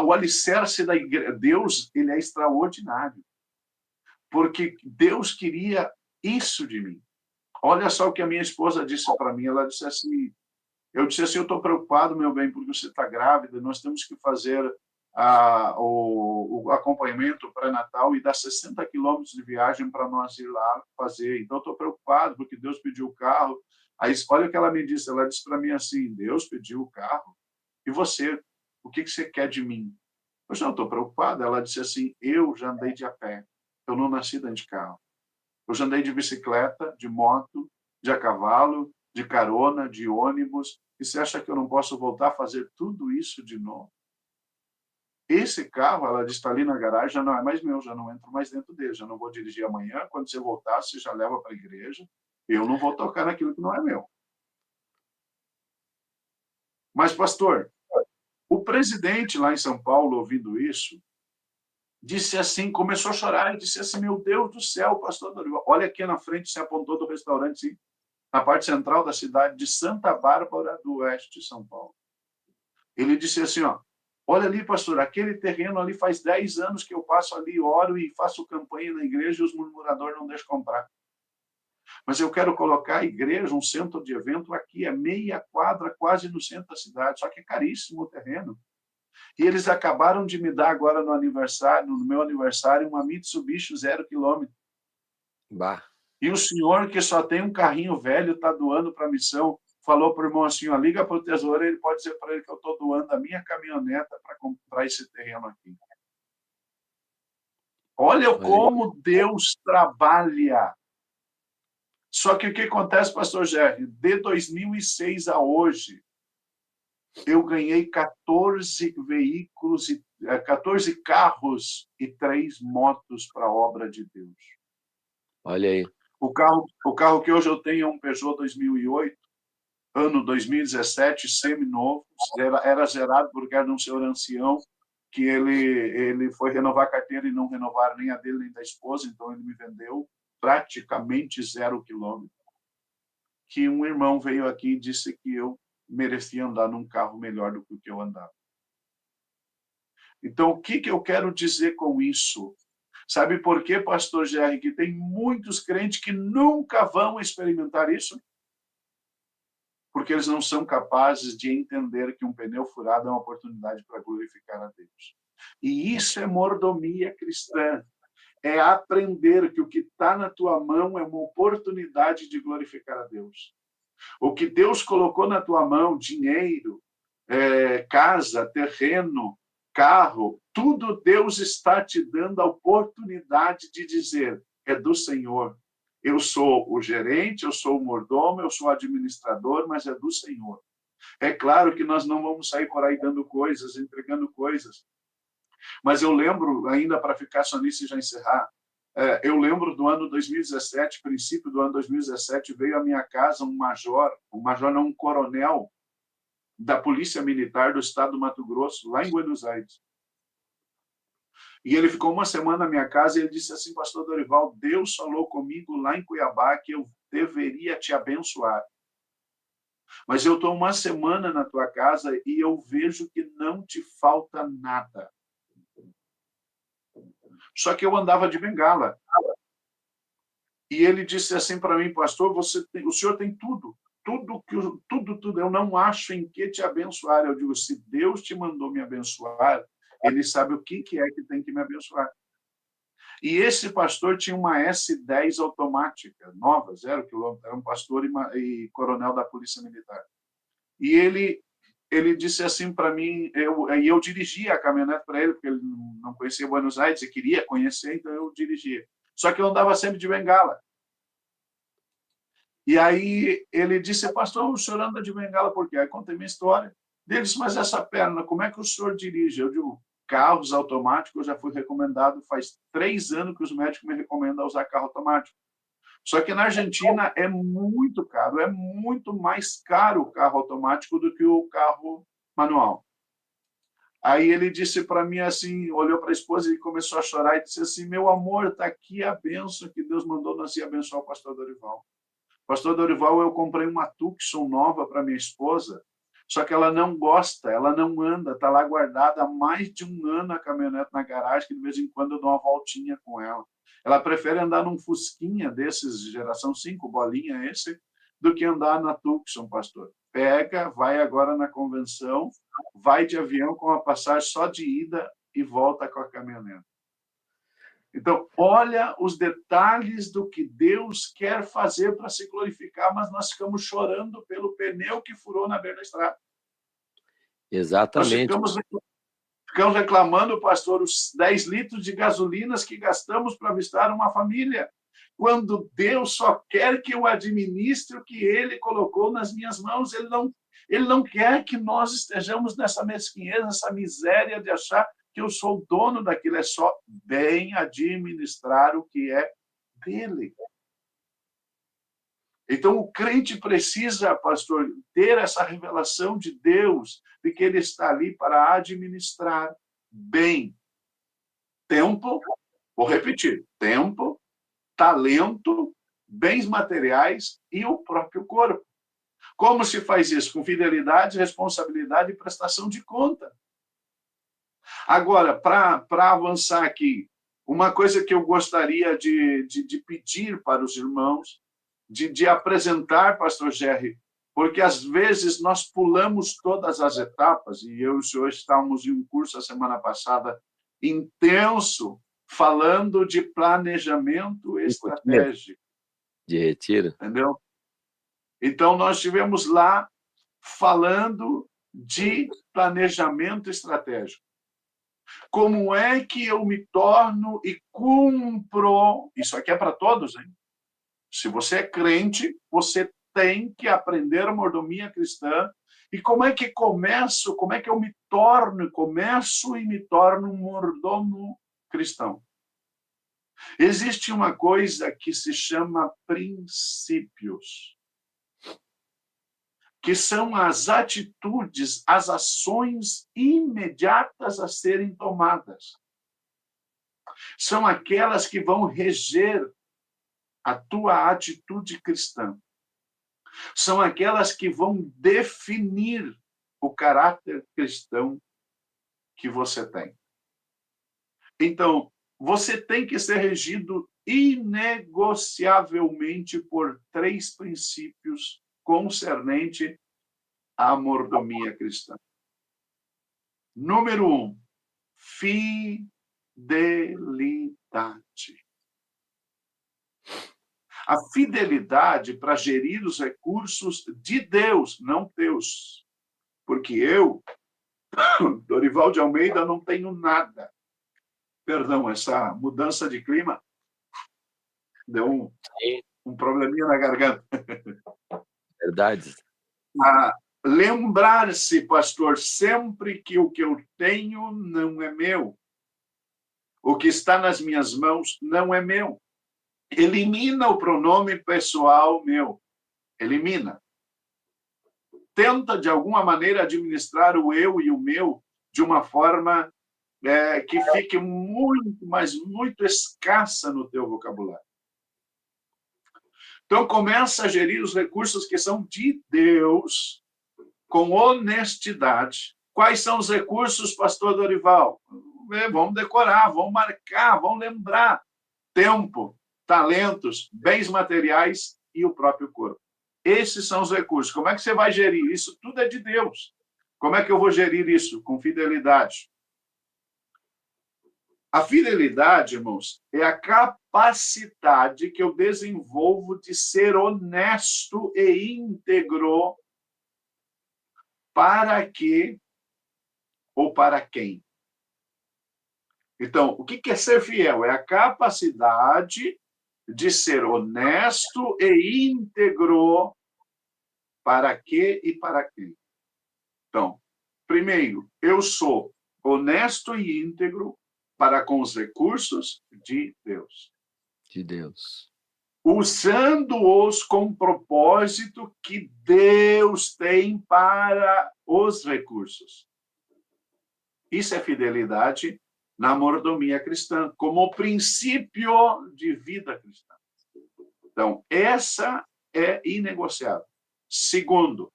O alicerce da igreja. Deus, ele é extraordinário. Porque Deus queria isso de mim. Olha só o que a minha esposa disse para mim. Ela disse assim, eu estou preocupado, meu bem, porque você está grávida, nós temos que fazer o acompanhamento pré-natal e dá 60 quilômetros de viagem para nós ir lá fazer. Então, estou preocupado, porque Deus pediu o carro. Aí, olha o que ela me disse. Ela disse para mim assim, Deus pediu o carro. E você? O que você quer de mim? Eu já estou preocupado. Ela disse assim, eu já andei de a pé. Eu não nasci dentro de carro. Eu já andei de bicicleta, de moto, de a cavalo, de carona, de ônibus. E você acha que eu não posso voltar a fazer tudo isso de novo? Esse carro, ela disse, está ali na garagem, já não é mais meu, já não entro mais dentro dele, já não vou dirigir amanhã, quando você voltar, você já leva para a igreja, eu não vou tocar naquilo que não é meu. Mas, pastor, o presidente lá em São Paulo, ouvindo isso, disse assim, começou a chorar e disse assim, meu Deus do céu, pastor Dorival, olha aqui na frente, se apontou do restaurante, sim, na parte central da cidade de Santa Bárbara do Oeste de São Paulo. Ele disse assim, ó, olha ali, pastor, aquele terreno ali faz 10 anos que eu passo ali, oro e faço campanha na igreja e os murmuradores não deixam comprar. Mas eu quero colocar a igreja, um centro de evento aqui, é meia quadra, quase no centro da cidade, só que é caríssimo o terreno. E eles acabaram de me dar agora no meu aniversário, uma Mitsubishi 0 quilômetro. E o senhor que só tem um carrinho velho está doando para a missão, falou para o irmão assim, ó, liga para o tesoureiro, ele pode dizer para ele que eu estou doando a minha caminhoneta para comprar esse terreno aqui. Olha como Deus trabalha. Só que o que acontece, pastor Jerry? De 2006 a hoje, eu ganhei 14 veículos, 14 carros e 3 motos para a obra de Deus. Olha aí. O carro que hoje eu tenho é um Peugeot 2008, ano 2017, semi-novo, era zerado porque era de um senhor ancião, que ele foi renovar a carteira e não renovaram nem a dele nem da esposa, então ele me vendeu praticamente 0 quilômetro. Que um irmão veio aqui e disse que eu merecia andar num carro melhor do que o que eu andava. Então, o que eu quero dizer com isso? Sabe por quê, pastor Jerry, que tem muitos crentes que nunca vão experimentar isso? Porque eles não são capazes de entender que um pneu furado é uma oportunidade para glorificar a Deus. E isso é mordomia cristã. É aprender que o que está na tua mão é uma oportunidade de glorificar a Deus. O que Deus colocou na tua mão, dinheiro, casa, terreno, carro, tudo Deus está te dando a oportunidade de dizer, é do Senhor. Eu sou o gerente, eu sou o mordomo, eu sou o administrador, mas é do Senhor. É claro que nós não vamos sair por aí dando coisas, entregando coisas. Mas eu lembro, ainda para ficar só nisso e já encerrar, eu lembro do ano 2017, princípio do ano 2017, veio à minha casa um coronel da Polícia Militar do Estado do Mato Grosso, lá em Buenos Aires. E ele ficou uma semana na minha casa e ele disse assim, pastor Dorival, Deus falou comigo lá em Cuiabá que eu deveria te abençoar. Mas eu estou uma semana na tua casa e eu vejo que não te falta nada. Só que eu andava de bengala. E ele disse assim para mim, pastor, o senhor tem tudo. Tudo. Eu não acho em que te abençoar. Eu digo, se Deus te mandou me abençoar, ele sabe o que é que tem que me abençoar. E esse pastor tinha uma S10 automática, nova, 0 quilômetro, era um pastor e coronel da Polícia Militar. E ele disse assim para mim, eu dirigia a caminhonete para ele, porque ele não conhecia Buenos Aires e queria conhecer, então eu dirigia. Só que eu andava sempre de bengala. E aí ele disse, pastor, o senhor anda de bengala por quê? Aí contei minha história. Ele disse, mas essa perna, como é que o senhor dirige? Eu digo, carros automáticos, eu já fui recomendado, faz 3 anos que os médicos me recomendam usar carro automático. Só que na Argentina é muito caro, é muito mais caro o carro automático do que o carro manual. Aí ele disse para mim assim, olhou para a esposa e começou a chorar e disse assim, meu amor, está aqui a bênção que Deus mandou nós ir abençoar o pastor Dorival. Pastor Dorival, eu comprei uma Tucson nova para minha esposa, só que ela não gosta, ela não anda, está lá guardada há mais de 1 ano a caminhonete na garagem, que de vez em quando eu dou uma voltinha com ela. Ela prefere andar num Fusquinha desses, geração 5, bolinha esse, do que andar na Tucson, pastor. Pega, vai agora na convenção, vai de avião com a passagem só de ida e volta com a caminhonete. Então, olha os detalhes do que Deus quer fazer para se glorificar, mas nós ficamos chorando pelo pneu que furou na beira da estrada. Exatamente. Nós ficamos reclamando, pastor, os 10 litros de gasolinas que gastamos para visitar uma família, quando Deus só quer que eu administre o que Ele colocou nas minhas mãos. Ele não quer que nós estejamos nessa mesquinhez, nessa miséria de achar que eu sou o dono daquilo, é só bem administrar o que é dele. Então, o crente precisa, pastor, ter essa revelação de Deus, de que ele está ali para administrar bem tempo, vou repetir, tempo, talento, bens materiais e o próprio corpo. Como se faz isso? Com fidelidade, responsabilidade e prestação de conta. Agora, para avançar aqui, uma coisa que eu gostaria de pedir para os irmãos, de apresentar, pastor Jerry, porque às vezes nós pulamos todas as etapas, e eu e o senhor estávamos em um curso a semana passada intenso, falando de planejamento estratégico. De retiro. Entendeu? Então, nós estivemos lá falando de planejamento estratégico. Como é que eu me torno e cumpro? Isso aqui é para todos, hein? Se você é crente, você tem que aprender a mordomia cristã. E como é que começo? Como é que eu me torno? Começo e me torno um mordomo cristão. Existe uma coisa que se chama princípios, que são as atitudes, as ações imediatas a serem tomadas. São aquelas que vão reger a tua atitude cristã. São aquelas que vão definir o caráter cristão que você tem. Então, você tem que ser regido inegociavelmente por 3 princípios concernente à mordomia cristã. Número 1, fidelidade. A fidelidade para gerir os recursos de Deus, não teus. Porque eu, Dorival de Almeida, não tenho nada. Perdão, essa mudança de clima deu um probleminha na garganta. Verdade. Lembrar-se, pastor, sempre que o que eu tenho não é meu. O que está nas minhas mãos não é meu. Elimina o pronome pessoal meu. Elimina. Tenta, de alguma maneira, administrar o eu e o meu de uma forma que fique muito, mas muito escassa no teu vocabulário. Então, começa a gerir os recursos que são de Deus com honestidade. Quais são os recursos, pastor Dorival? Vamos decorar, vamos marcar, vamos lembrar. Tempo. talentos, bens materiais e o próprio corpo. Esses são os recursos. Como é que você vai gerir? Isso tudo é de Deus. Como é que eu vou gerir isso? Com fidelidade. A fidelidade, irmãos, é a capacidade que eu desenvolvo de ser honesto e íntegro para que ou para quem. Então, o que é ser fiel? É a capacidade de ser honesto e íntegro para que e para quem. Então, primeiro, eu sou honesto e íntegro para com os recursos de Deus. De Deus. Usando-os com o propósito que Deus tem para os recursos. Isso é fidelidade na mordomia cristã, como princípio de vida cristã. Então, essa é inegociável. Segundo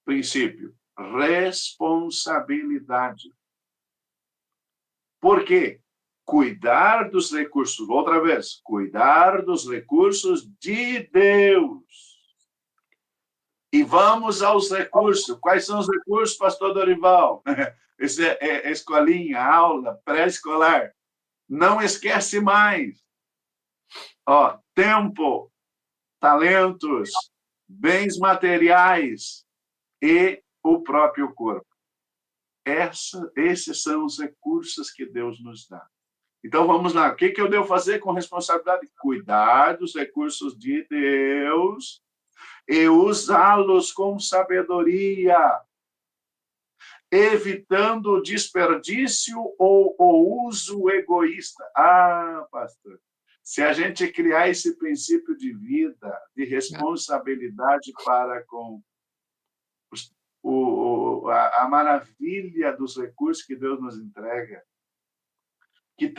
princípio, responsabilidade. Por quê? Cuidar dos recursos, outra vez, cuidar dos recursos de Deus. E vamos aos recursos. Quais são os recursos, pastor Dorival? Esse é escolinha, aula, pré-escolar. Não esquece mais. Ó, tempo, talentos, bens materiais e o próprio corpo. Esses são os recursos que Deus nos dá. Então, vamos lá. O que eu devo fazer com responsabilidade? Cuidar dos recursos de Deus e usá-los com sabedoria, evitando o desperdício ou o uso egoísta. Ah, pastor, se a gente criar esse princípio de vida, de responsabilidade para com a maravilha dos recursos que Deus nos entrega, que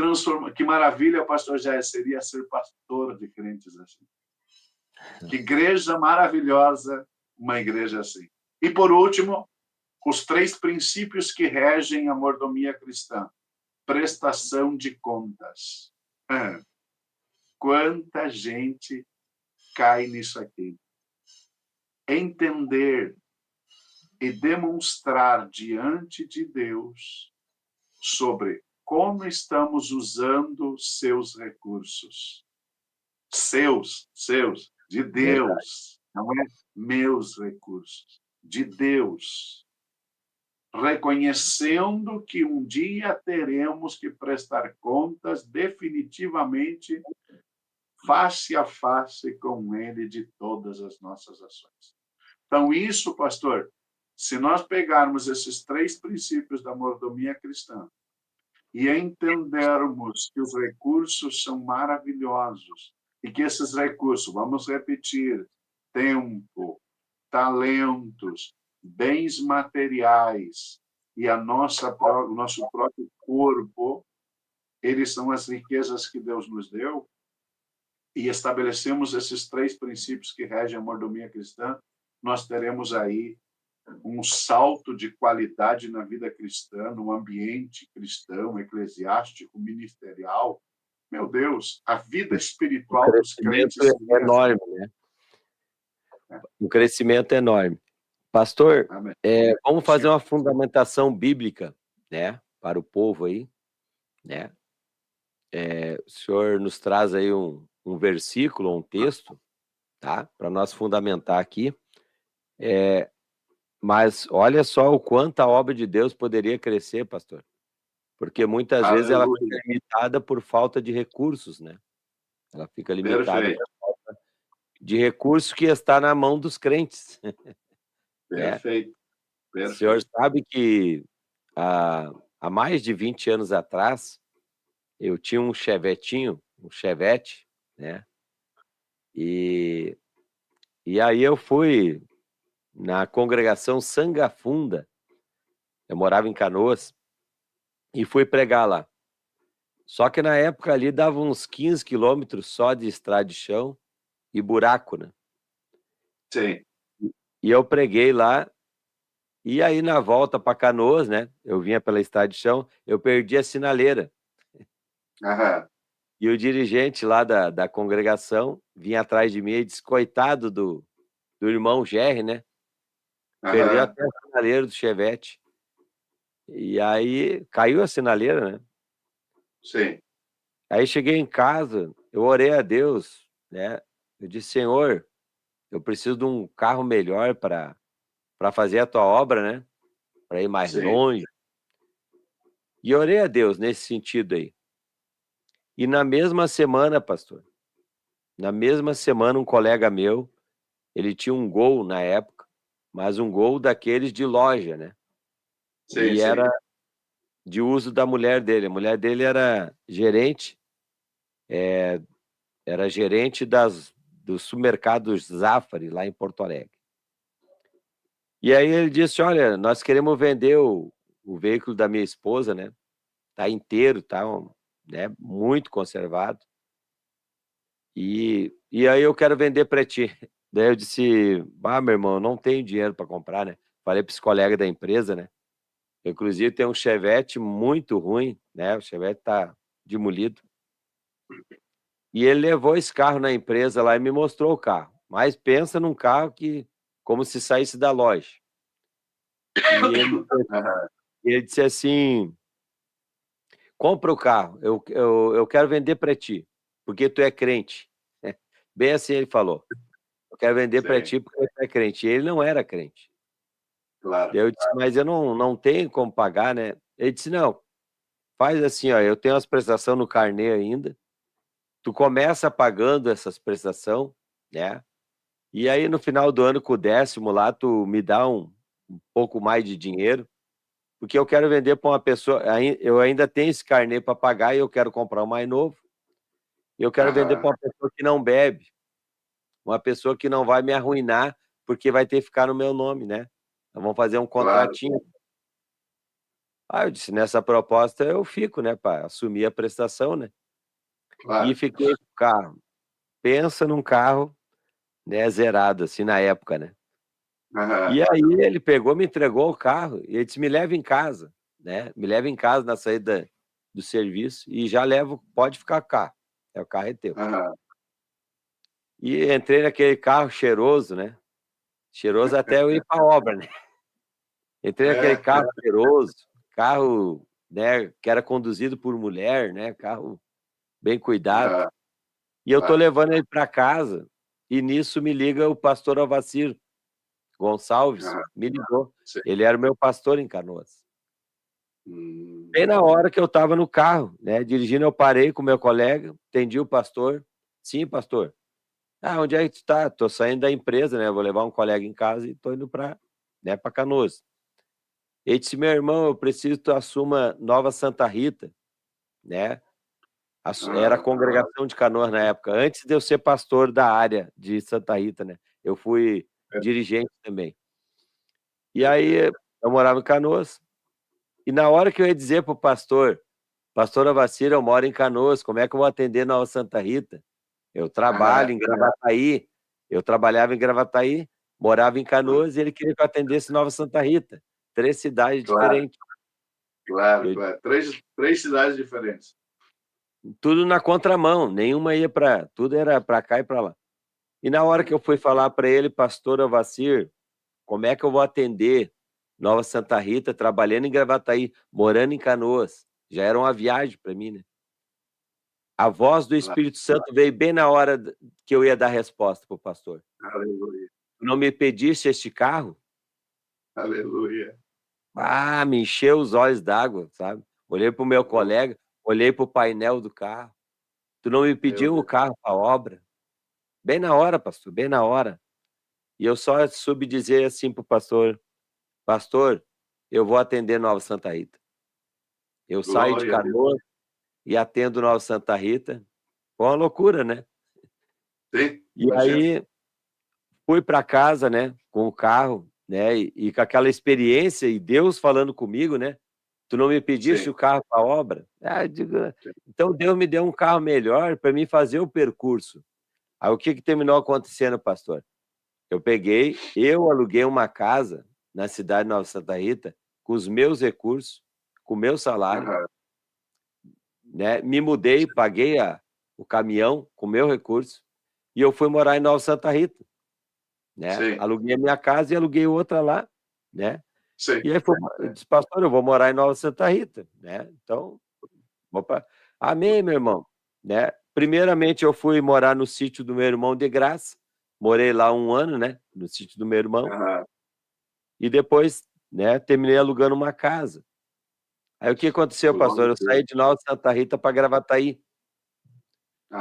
maravilha, pastor Jair, seria ser pastor de crentes assim. Que igreja maravilhosa, uma igreja assim. E, por último, os 3 princípios que regem a mordomia cristã. Prestação de contas. Quanta gente cai nisso aqui. Entender e demonstrar diante de Deus sobre como estamos usando seus recursos. Seus, de Deus. Não é meus recursos, de Deus. Reconhecendo que um dia teremos que prestar contas definitivamente face a face com Ele de todas as nossas ações. Então, isso, pastor, se nós pegarmos esses 3 princípios da mordomia cristã e entendermos que os recursos são maravilhosos e que esses recursos, vamos repetir, tempo, talentos, bens materiais e o nosso próprio corpo, eles são as riquezas que Deus nos deu, e estabelecemos esses 3 princípios que regem a mordomia cristã, nós teremos aí um salto de qualidade na vida cristã, no ambiente cristão, eclesiástico, ministerial. Meu Deus, a vida espiritual dos crentes é enorme, né? Um crescimento enorme. Pastor, vamos fazer uma fundamentação bíblica, né, para o povo aí, né? O senhor nos traz aí um versículo, um texto, tá? Para nós fundamentar aqui. Mas olha só o quanto a obra de Deus poderia crescer, pastor. Porque muitas vezes ela fica limitada por falta de recursos, né? Ela fica limitada por falta de recursos que está na mão dos crentes. Perfeito. O senhor sabe que há mais de 20 anos atrás, eu tinha um Chevette, né? E aí eu fui na congregação Sangafunda, eu morava em Canoas, e fui pregar lá. Só que na época ali dava uns 15 quilômetros só de estrada de chão e buraco, né? Sim. E eu preguei lá, e aí na volta para Canoas, né? Eu vinha pela estrada de chão, eu perdi a sinaleira. E o dirigente lá da congregação vinha atrás de mim e disse, coitado do irmão Gerry, né? Perdeu até a sinaleira do Chevette. E aí caiu a sinaleira, né? Sim. Aí cheguei em casa, eu orei a Deus, né? Eu disse, Senhor, eu preciso de um carro melhor para fazer a tua obra, né? Para ir mais longe. E orei a Deus nesse sentido aí. E na mesma semana, pastor, na mesma semana, um colega meu, ele tinha um Gol na época, mas um Gol daqueles de loja, né? E era de uso da mulher dele. A mulher dele era gerente, dos supermercados Zafari, lá em Porto Alegre. E aí ele disse, olha, nós queremos vender o veículo da minha esposa, né? Tá inteiro, tá, né, muito conservado. E aí eu quero vender para ti. Daí eu disse, meu irmão, eu não tenho dinheiro para comprar, né? Falei para esse colega da empresa, né? Inclusive tem um Chevette muito ruim, né? O Chevette tá demolido. E ele levou esse carro na empresa lá e me mostrou o carro. Mas pensa num carro que, como se saísse da loja. E ele disse assim, compra o carro, eu quero vender para ti, porque tu é crente. Bem assim ele falou. Eu quero vender para ti porque tu é crente. E ele não era crente. Claro. Eu disse, mas eu não tenho como pagar, né? Ele disse, não, faz assim, ó, eu tenho as prestações no carnê ainda, tu começa pagando essas prestações, né? E aí no final do ano, com o 10º lá, tu me dá um pouco mais de dinheiro, porque eu quero vender para uma pessoa, eu ainda tenho esse carnê para pagar e eu quero comprar um mais novo. E eu quero vender para uma pessoa que não bebe, uma pessoa que não vai me arruinar, porque vai ter que ficar no meu nome, né? Então, vamos fazer um contratinho. Claro. Eu disse, nessa proposta eu fico, né, para assumir a prestação, né? Claro. E fiquei com o carro. Pensa num carro, né, zerado, assim, na época, né? E aí ele pegou, me entregou o carro e ele disse, me leva em casa, né? Me leva em casa na saída do serviço e já levo, pode ficar com o carro. O carro é teu. E entrei naquele carro cheiroso, né? Cheiroso até eu ir para a obra, né? Entrei naquele carro cheiroso, carro, né, que era conduzido por mulher, né? Carro bem cuidado. E eu tô levando ele para casa e nisso me liga o pastor Alvacir Gonçalves, me ligou. Ele era o meu pastor em Canoas. Bem na hora que eu estava no carro, né, dirigindo, eu parei com meu colega, atendi o pastor. Sim, pastor. Onde é que tu tá? Tô saindo da empresa, né? Vou levar um colega em casa e tô indo para, né, para Canoas. Ele disse, meu irmão, eu preciso que tu assuma Nova Santa Rita, né? Era a congregação de Canoas na época, antes de eu ser pastor da área de Santa Rita, né? Eu fui dirigente também. E aí eu morava em Canoas. E na hora que eu ia dizer pro pastor Avacir, eu moro em Canoas, como é que eu vou atender Nova Santa Rita? Eu trabalho em Gravataí, eu trabalhava em Gravataí, morava em Canoas e ele queria que eu atendesse Nova Santa Rita. 3 cidades diferentes. Claro. Três cidades diferentes. Tudo na contramão, nenhuma ia para... Tudo era para cá e para lá. E na hora que eu fui falar para ele, pastor Avacir, como é que eu vou atender Nova Santa Rita, trabalhando em Gravataí, morando em Canoas? Já era uma viagem para mim, né? A voz do Espírito Santo veio bem na hora que eu ia dar resposta para o pastor. Aleluia. Não me pediste este carro? Aleluia. Me encheu os olhos d'água, sabe? Olhei para o meu colega, olhei para o painel do carro. Tu não me pediu o carro para a obra? Bem na hora, pastor, bem na hora. E eu só soube dizer assim para o pastor, pastor, eu vou atender Nova Santa Rita. Eu saio de Canoas e atendo Nova Santa Rita. Foi uma loucura, né? Sim. E aí fui para casa, né, com o carro, né, e com aquela experiência e Deus falando comigo, né? Tu não me pediste o carro para a obra? Eu digo, então Deus me deu um carro melhor para mim fazer o percurso. Aí o que terminou acontecendo, pastor? Eu aluguei uma casa na cidade de Nova Santa Rita com os meus recursos, com o meu salário, né? Me mudei, paguei o caminhão com meu recurso, e eu fui morar em Nova Santa Rita, né? Sim. Aluguei a minha casa e aluguei outra lá, né? Sim. E aí eu disse, pastor, eu vou morar em Nova Santa Rita, né? Então, amém, meu irmão, né? Primeiramente, eu fui morar no sítio do meu irmão de graça, morei lá 1 ano, né? No sítio do meu irmão, e depois, né, terminei alugando uma casa. Aí o que aconteceu, pastor? Eu saí de Nova Santa Rita para Gravataí.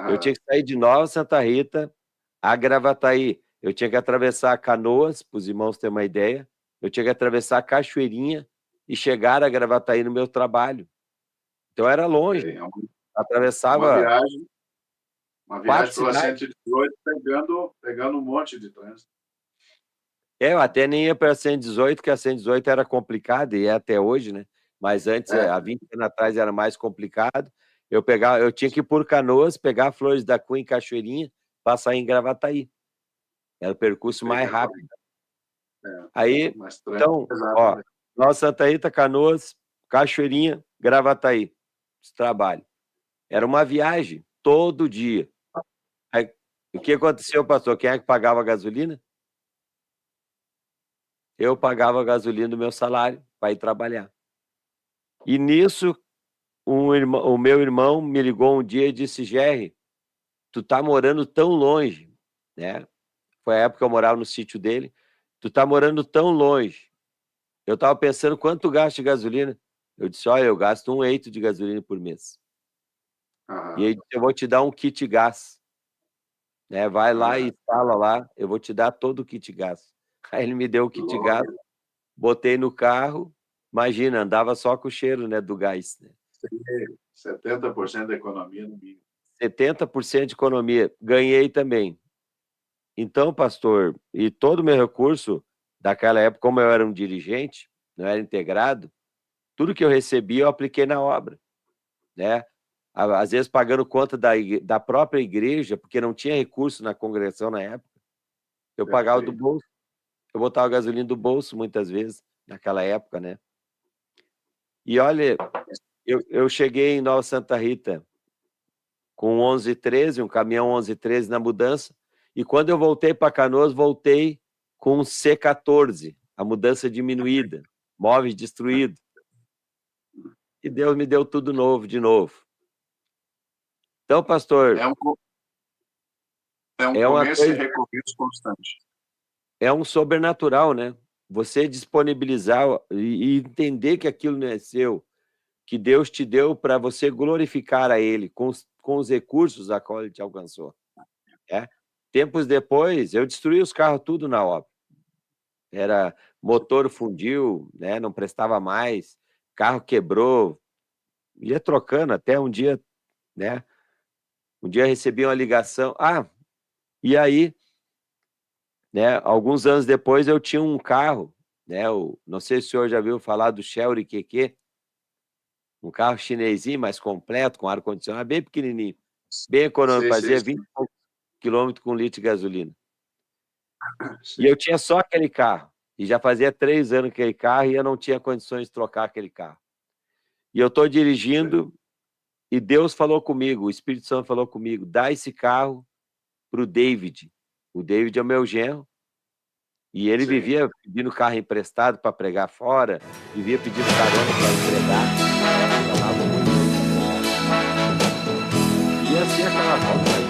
Eu tinha que sair de Nova Santa Rita a Gravataí. Eu tinha que atravessar Canoas, para os irmãos terem uma ideia. Eu tinha que atravessar Cachoeirinha e chegar a Gravataí no meu trabalho. Então era longe. Atravessava... Uma viagem pela 118 pegando um monte de trânsito. Eu até nem ia para a 118, porque a 118 era complicada, e é até hoje, né? Mas antes, há 20 anos atrás, era mais complicado. Eu tinha que ir por Canoas, pegar Flores da Cunha em Cachoeirinha, passar em Gravataí. Era o percurso mais rápido. Aí, então, ó, Nova Santa Rita, Canoas, Cachoeirinha, Gravataí. Esse trabalho. Era uma viagem, todo dia. Aí, o que aconteceu, pastor? Quem é que pagava a gasolina? Eu pagava a gasolina do meu salário para ir trabalhar. E nisso, o meu irmão me ligou um dia e disse, Gerry, tu tá morando tão longe, né? Foi a época que eu morava no sítio dele. Tu tá morando tão longe. Eu tava pensando quanto tu gasta de gasolina. Eu disse, olha, eu gasto 1 eito de gasolina por mês. E aí eu vou te dar um kit gás. Né? Vai lá e instala lá, eu vou te dar todo o kit gás. Aí ele me deu o kit gás, botei no carro, imagina, andava só com o cheiro, né, do gás. Né? 70% da economia no mínimo. 70% de economia. Ganhei também. Então, pastor, e todo o meu recurso daquela época, como eu era um dirigente, não era integrado, tudo que eu recebi eu apliquei na obra. Né? Às vezes pagando conta da própria igreja, porque não tinha recurso na congregação na época. Eu pagava do bolso. Eu botava gasolina do bolso, muitas vezes, naquela época, né? E olha, eu cheguei em Nova Santa Rita com 1113, um caminhão 1113 na mudança, e quando eu voltei para Canoas, voltei com um C14, a mudança diminuída, móveis destruídos. E Deus me deu tudo novo, de novo. Então, pastor... É um começo e recomeço constante. É um sobrenatural, né? Você disponibilizar e entender que aquilo não é seu, que Deus te deu para você glorificar a Ele com os recursos a qual Ele te alcançou. É? Tempos depois, eu destruí os carros tudo na obra. Era motor fundiu, né? Não prestava mais, carro quebrou, ia trocando até um dia, né? Um dia recebi uma ligação, e aí, né, alguns anos depois eu tinha um carro, né, não sei se o senhor já viu falar do Chery QQ, um carro chinesinho mais completo, com ar-condicionado, bem pequenininho, bem econômico, fazia 20 quilômetros com 1 litro de gasolina. E eu tinha só aquele carro, e já fazia 3 anos aquele carro, e eu não tinha condições de trocar aquele carro. E eu estou dirigindo, e Deus falou comigo, o Espírito Santo falou comigo, dá esse carro para o David. O David é o meu genro, e ele vivia pedindo carro emprestado para pregar fora, vivia pedindo carona para entregar, e assim aquela volta aí.